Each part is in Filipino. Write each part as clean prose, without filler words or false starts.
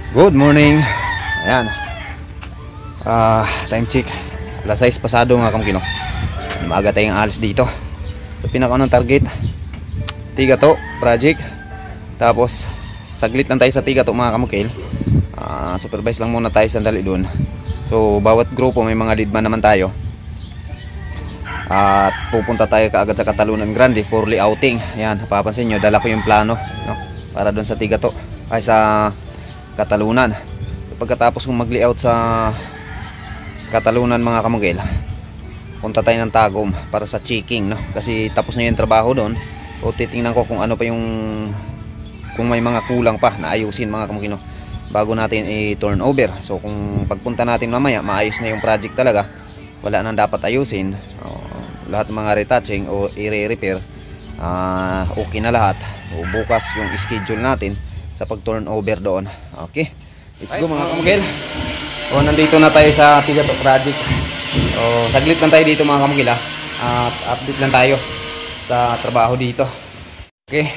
Good morning. Ayan. Time check. Alas 6 pasado mga kamukil. Maaga tayong alis dito. So pinakaunang target Tigato project. Tapos saglit lang tayo sa Tigato mga kamukil. Supervise lang muna tayo sandali doon. So bawat grupo may mga lead man naman tayo. At pupunta tayo kaagad sa Katalunan Grande for outing. Ayan, papansin nyo, dala ko yung plano, no? Para doon sa Tigato ay sa Katalunan. So, pagkatapos kong mag-layout sa Katalunan mga kamugil, punta tayo ng Tagum para sa checking, no? Kasi tapos na yung trabaho doon. O titingnan ko kung ano pa yung, kung may mga kulang pa na ayusin mga kamugil, no? Bago natin i-turn over. So kung pagpunta natin mamaya maayos na yung project talaga, wala nang dapat ayusin, lahat ng mga retouching o i-repair, okay na lahat. O bukas yung schedule natin sa pag-turn over doon. Okay, let's go mga kamugil. O nandito na tayo sa Tigato project. O saglit lang tayo dito mga kamugil, at update lang tayo sa trabaho dito. Okay,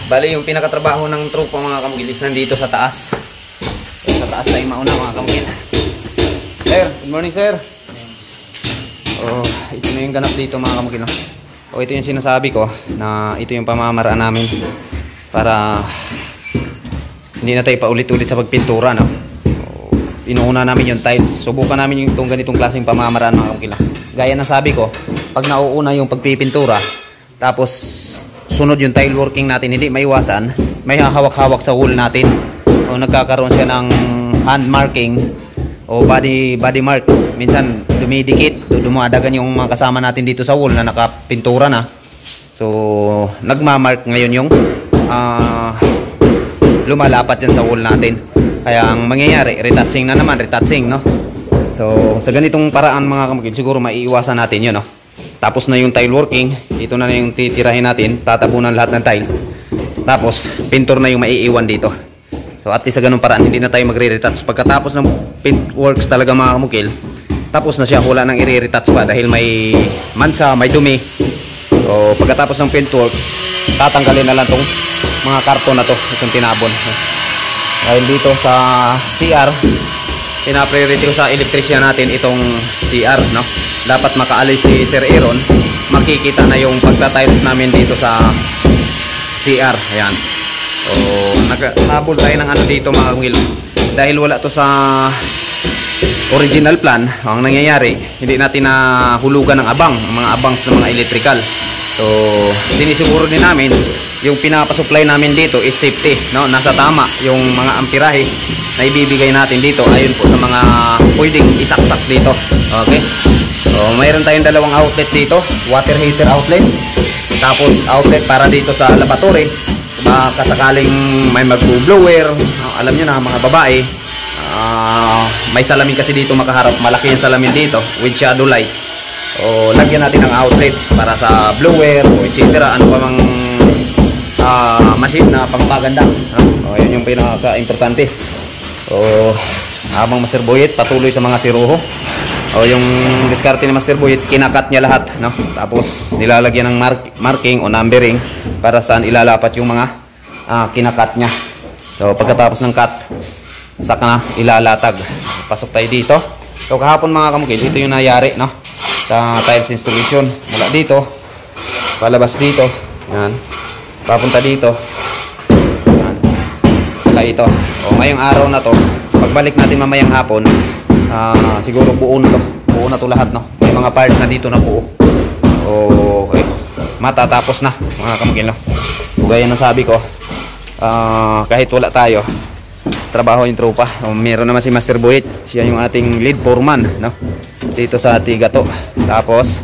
bali yung pinakatrabaho ng tropa mga kamugil is nandito sa taas. Sa taas tayo mauna mga kamugil. Sir, good morning sir. Ito na yung ganap dito mga kamugil, no? Ito yung sinasabi ko na ito yung pamamaraan namin para hindi na tayo paulit-ulit sa pagpintura, no? Inuuna namin yung tiles. Subukan namin yung itong ganitong klaseng pamamaraan mga kamugil. Gaya na sabi ko, pag nauuna yung pagpipintura tapos sunod yung tile working natin, hindi maiwasan may hahawak-hawak sa wall natin o nagkakaroon siya ng hand marking o body mark. Minsan dumidikit, dumadagan yung mga kasama natin dito sa wall na nakapintura na. So nagmamark ngayon yung lumalapat yan sa wall natin. Kaya ang mangyayari, retouching na naman, retouching, no? So sa ganitong paraan mga kamukil, siguro maiiwasan natin yun, no? Tapos na yung tile working, ito na yung titirahin natin, tatabunan lahat ng tiles. Tapos pintor na yung maiiwan dito. So at least sa ganung paraan hindi na tayo magre-retouch. Pagkatapos ng paint works talaga mga kamukil, tapos na siya, wala nang i-retouch pa dahil may mancha, may dumi. So pagkatapos ng paint works, tatanggalin na lang tong mga karton na to, itong tinabon. Dahil dito sa CR, pina-priority ko sa electrician natin itong CR, no? Dapat makaalis si Sir Aaron, makikita na yung pagta-tiles namin dito sa CR. Ayan. So nabul tayo ng ano dito mga kamugil. Dahil wala to sa original plan, ang nangyayari, hindi natin nahulugan ng abang, mga abangs ng mga electrical. So sinisiguro din namin yung pinapasupply namin dito is safety, no? Nasa tama yung mga amperahe na ibibigay natin dito ayon po sa mga pwedeng isaksak dito. Okay, so mayroon tayong dalawang outlet dito, water heater outlet, tapos outlet para dito sa lavatory. Baka sakaling may mag-blower, alam nyo na mga babae, may salamin kasi dito makaharap, malaki yung salamin dito with shadow light. O lagyan natin ng outlet para sa blower o etc. Ano pa mang machine na pangpaganda. O yun yung pinaka-importante. O habang Master Boyet patuloy sa mga siruho, o yung diskarte ni Master Boyet, kinakat niya lahat, no? Tapos nilalagyan ng marking o numbering para saan ilalapat yung mga kinakat niya. So pagkatapos ng cut, saka na ilalatag. Pasok tayo dito. So kahapon mga kamukil, ito yung nangyari, no? Sa tiles installation. Mula dito, palabas dito, yan, papunta dito, yan, saka ito. O ngayong araw na to, pagbalik natin mamayang hapon, siguro buo na to lahat, no? May mga part na dito na buo. Okay, matatapos na mga kamukil, no? Gaya na sabi ko, kahit wala tayo, trabaho yung tropa. Meron naman si Master Boyet, siya yung ating lead foreman, no? Dito sa Tigato. Tapos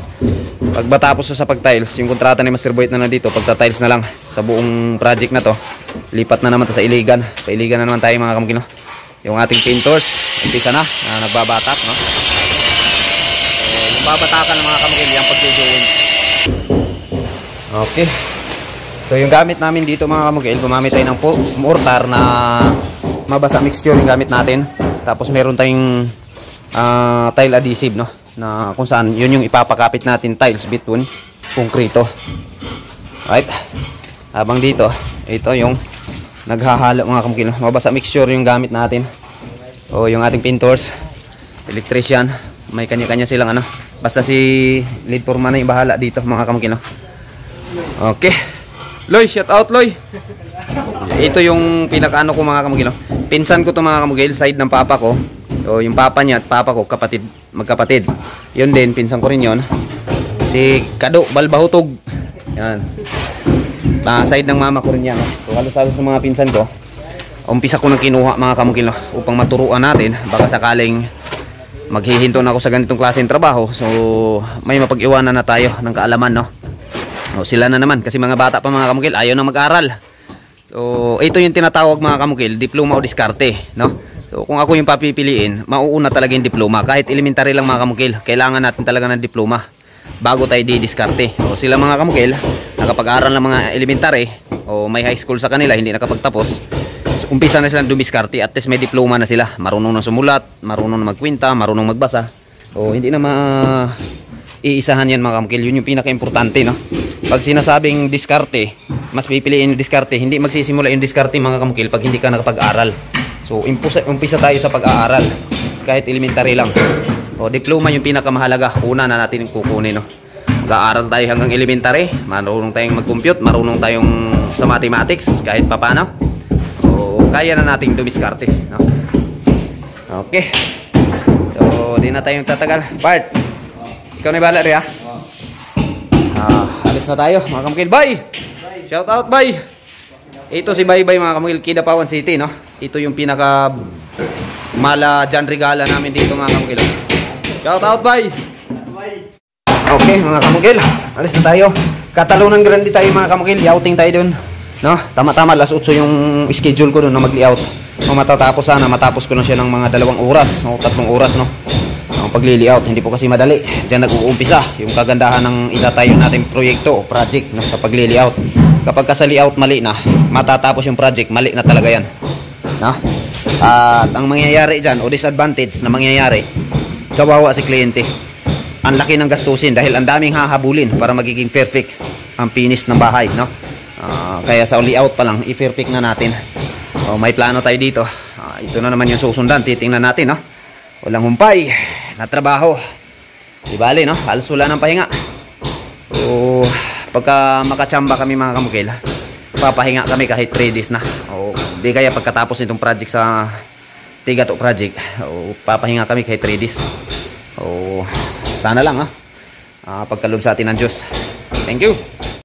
pag matapos sa pag-tiles, yung kontrata ni Master Boyet na nandito, pagta-tiles na lang sa buong project na to, lipat na naman to sa Iligan. Sa Iligan na naman tayo mga kamukil, no? Yung ating painters, umpisa na, nagbabatak, no? Yung babatakan ng mga kamukil, yung pag-join. Okay. So yung gamit namin dito mga kamukil, gumamit tayo ng mortar na mabasa mixture yung gamit natin. Tapos meron tayong tile adhesive, no? Na kung saan yun yung ipapakapit natin tiles between konkrito. Right? Habang dito, ito yung naghahalo mga kamukil. Mabasa mixture yung gamit natin. O yung ating painters, electrician, may kanya-kanya silang ano. Basta si lead foreman na yung bahala dito mga kamukil. Okay. Loy, shout out Loy. Ito yung pinakaano ko mga kamukil. Pinsan ko to mga kamukil, side ng papa ko. O yung papa niya at papa ko, kapatid, magkapatid. Yun din, pinsan ko rin yun. Si Kado Balbahutog. Yan. Side ng mama ko rin yan. So halos-halos sa mga pinsan ko, umpisa ko nang kinuha mga kamukil upang maturuan natin. Baka sakaling maghihinto na ako sa ganitong klaseng trabaho. So may mapag-iwanan na tayo ng kaalaman, no? O, sila na naman kasi mga bata pa mga kamukil, ayaw na mag-aral. So ito yung tinatawag mga kamukil, diploma o diskarte, no? So kung ako yung papipiliin, mauuna talaga yung diploma. Kahit elementary lang mga kamukil, kailangan natin talaga ng diploma bago tayo di-diskarte. O sila mga kamukil, nakapag-aral ng mga elementary o may high school sa kanila, hindi nakapagtapos, so, umpisa na silang dumiskarte. At least may diploma na sila, marunong na sumulat, marunong na magkwenta, marunong magbasa. O hindi na iisahan yan mga kamukil. Yun yung pinaka-importante, no? Pag sinasabing diskarte, mas pipiliin yung diskarte, hindi magsisimula yung diskarte mga kamukil pag hindi ka nakapag-aral. So umpisa tayo sa pag-aaral kahit elementary lang. O diploma yung pinakamahalaga, una na natin kukunin, no? Mag-aaral tayo hanggang elementary, marunong tayong mag-compute, marunong tayong sa mathematics kahit papano. O kaya na nating dumiskarte, no? Okay. So di na tayong tatagal. Bart, ikaw na bahala rin, ha? Alis na tayo mga kamukil. Bye! Shout out, bye! Ito si Bye Bye mga kamukil, Kidapawan City, no? Ito yung pinaka mala dyan regala namin dito mga kamukil. Shout out, bye! Okay mga kamukil, alis na tayo. Katalunan Grande tayo mga kamukil, outing tayo dun, no? Tama-tama, alas 8 yung schedule ko dun na mag-layout. So matatapos sana, matapos ko na siya ng mga 2 oras o 3 oras, no? Ang pagli-layout, hindi po kasi madali. Diyan nag-uumpisa yung kagandahan ng itatayo nating proyekto o project, no? Sa pagli-layout. Kapag ka sa layout mali na, matatapos yung project, mali na talaga yan, no? At ang mangyayari dyan o disadvantage na mangyayari, kawawa si kliyente. Ang laki ng gastusin dahil ang daming hahabulin para magiging perfect ang finish ng bahay, no? Kaya sa layout pa lang i-perfect na natin. May plano tayo dito. Ito na naman yung susundan, titingnan natin, no? Walang humpay na trabaho, di bali, no? Halos wala ng pahinga. So pagka makachamba kami mga kamukil, papahinga kami kahit 3 days na. O di kaya pagkatapos nitong project sa Tigato project, o papahinga kami kahit 3 days. O sana lang, pagkalob sa atin ng Diyos. Thank you.